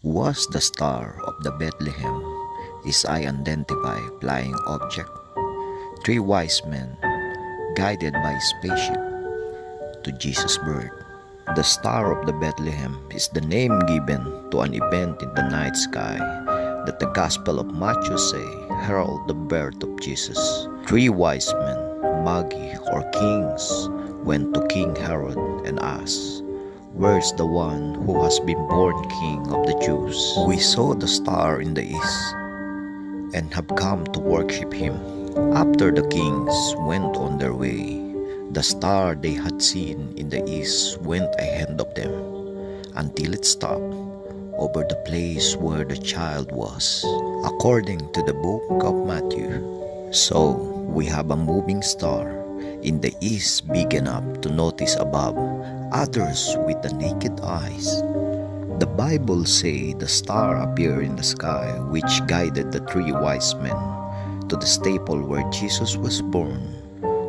Was the star of the Bethlehem is I identify flying object? Three wise men guided by spaceship to Jesus' birth. The star of the Bethlehem is the name given to an event in the night sky that the Gospel of Matthew say herald the birth of Jesus. Three wise men, magi or kings, went to King Herod and asked, "Where's the one who has been born King of the Jews? We saw the star in the east and have come to worship him." After the kings went on their way, the star they had seen in the east went ahead of them until it stopped over the place where the child was, according to the book of Matthew. So, we have a moving star in the east big enough to notice above others with the naked eyes. The Bible say the star appeared in the sky which guided the three wise men to the stable where Jesus was born,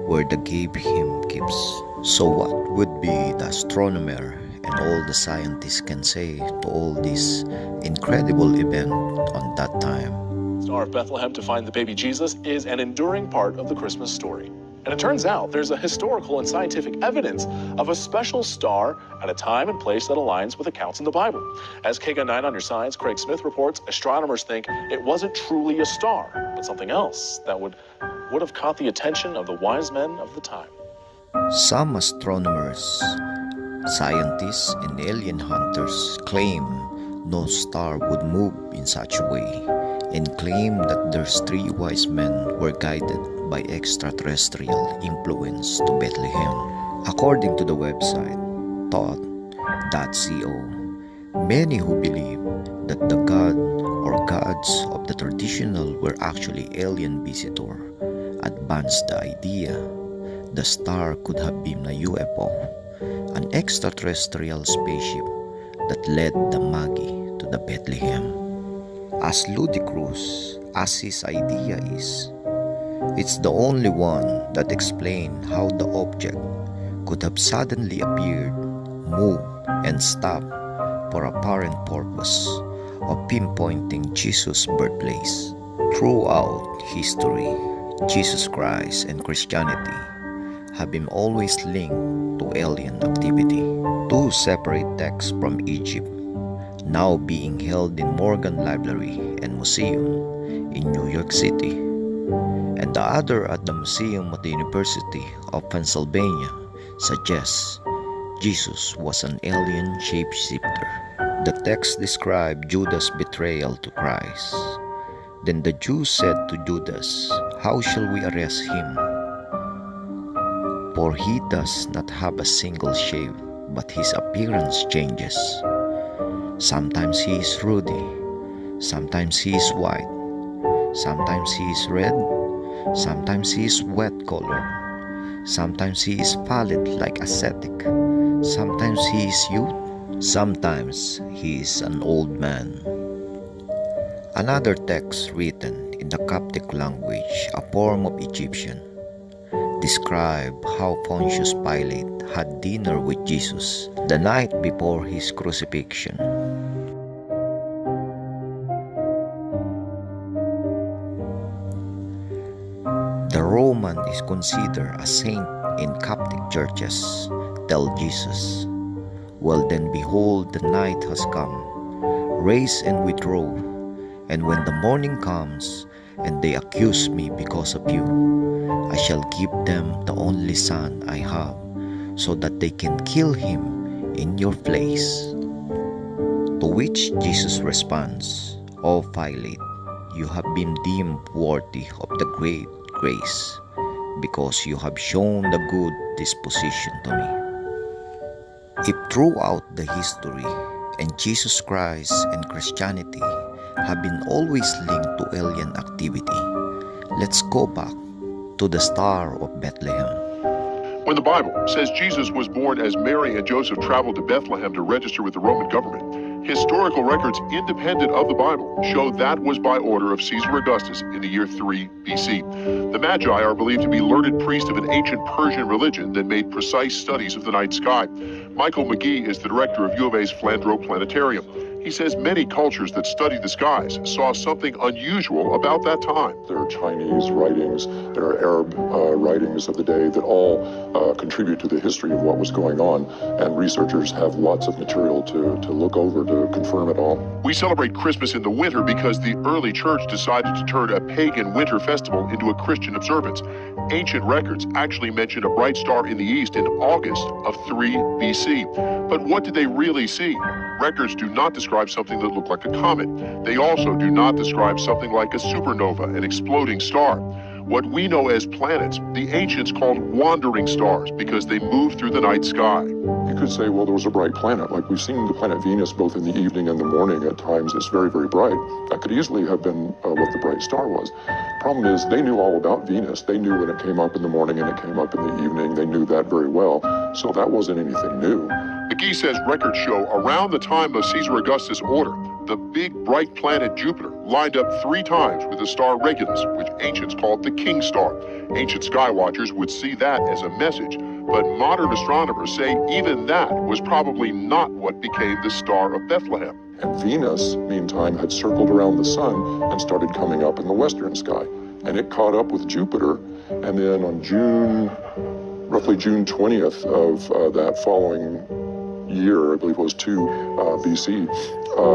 where they gave him gifts. So what would be the astronomer and all the scientists can say to all this incredible event on that time? Star of Bethlehem to find the baby Jesus is an enduring part of the Christmas story. And it turns out there's a historical and scientific evidence of a special star at a time and place that aligns with accounts in the Bible. As KGUN9 on your science, Craig Smith reports, astronomers think it wasn't truly a star, but something else that would have caught the attention of the wise men of the time. Some astronomers, scientists, and alien hunters claim no star would move in such a way, and claim that there's three wise men were guided by extraterrestrial influence to Bethlehem. According to the website thought.co, many who believe that the god or gods of the traditional were actually alien visitor advanced the idea the star could have been a UFO, an extraterrestrial spaceship that led the Magi to the Bethlehem. As ludicrous as his idea is, it's the only one that explains how the object could have suddenly appeared, moved, and stopped for apparent purpose of pinpointing Jesus' birthplace. Throughout history, Jesus Christ and Christianity have been always linked to alien activity. Two separate texts from Egypt, now being held in Morgan Library and Museum in New York City, and the other at the Museum of the University of Pennsylvania, suggests Jesus was an alien shapeshifter. The text described Judas' betrayal to Christ. Then the Jews said to Judas, "How shall we arrest him? For he does not have a single shave, but his appearance changes. Sometimes he is ruddy, sometimes he is white, sometimes he is red, sometimes he is wet colored, sometimes he is pallid like ascetic, sometimes he is youth, sometimes he is an old man." Another text written in the Coptic language, a form of Egyptian, describe how Pontius Pilate had dinner with Jesus the night before his crucifixion. The Roman is considered a saint in Coptic churches, tell Jesus, "Well then behold, the night has come, rise and withdraw, and when the morning comes, and they accuse me because of you, I shall give them the only son I have, so that they can kill him in your place." To which Jesus responds, "O Pilate, you have been deemed worthy of the great grace, because you have shown the good disposition to me." If throughout the history and Jesus Christ and Christianity have been always linked to alien activity, let's go back to the Star of Bethlehem. When the Bible says Jesus was born as Mary and Joseph traveled to Bethlehem to register with the Roman government, historical records independent of the Bible show that was by order of Caesar Augustus in the year 3 BC. The Magi are believed to be learned priests of an ancient Persian religion that made precise studies of the night sky. Michael McGee is the director of U of A's Flandreau Planetarium. He says many cultures that studied the skies saw something unusual about that time. There are Chinese writings, there are Arab writings of the day that all contribute to the history of what was going on, and researchers have lots of material to look over to confirm it all. We celebrate Christmas in the winter because the early church decided to turn a pagan winter festival into a Christian observance. Ancient records actually mention a bright star in the east in August of 3 BC. But what did they really see? Records do not describe something that looked like a comet. They also do not describe something like a supernova, an exploding star. What we know as planets, the ancients called wandering stars because they moved through the night sky. You could say, well, there was a bright planet. Like we've seen the planet Venus both in the evening and the morning at times. It's very, very bright. That could easily have been what the bright star was. Problem is, they knew all about Venus. They knew when it came up in the morning and it came up in the evening. They knew that very well. So that wasn't anything new. McGee says records show around the time of Caesar Augustus' order, the big bright planet Jupiter lined up 3 times with the star Regulus, which ancients called the king star. Ancient sky watchers would see that as a message, but modern astronomers say even that was probably not what became the Star of Bethlehem. And Venus, meantime, had circled around the sun and started coming up in the western sky. And it caught up with Jupiter, and then on roughly June 20th of that following year, I believe it was 2 BC,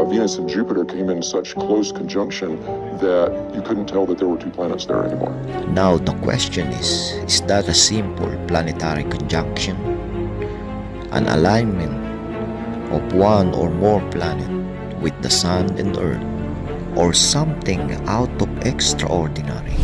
Venus and Jupiter came in such close conjunction that you couldn't tell that there were 2 planets there anymore. Now the question is that a simple planetary conjunction? An alignment of one or more planets with the sun and earth, or something out of extraordinary?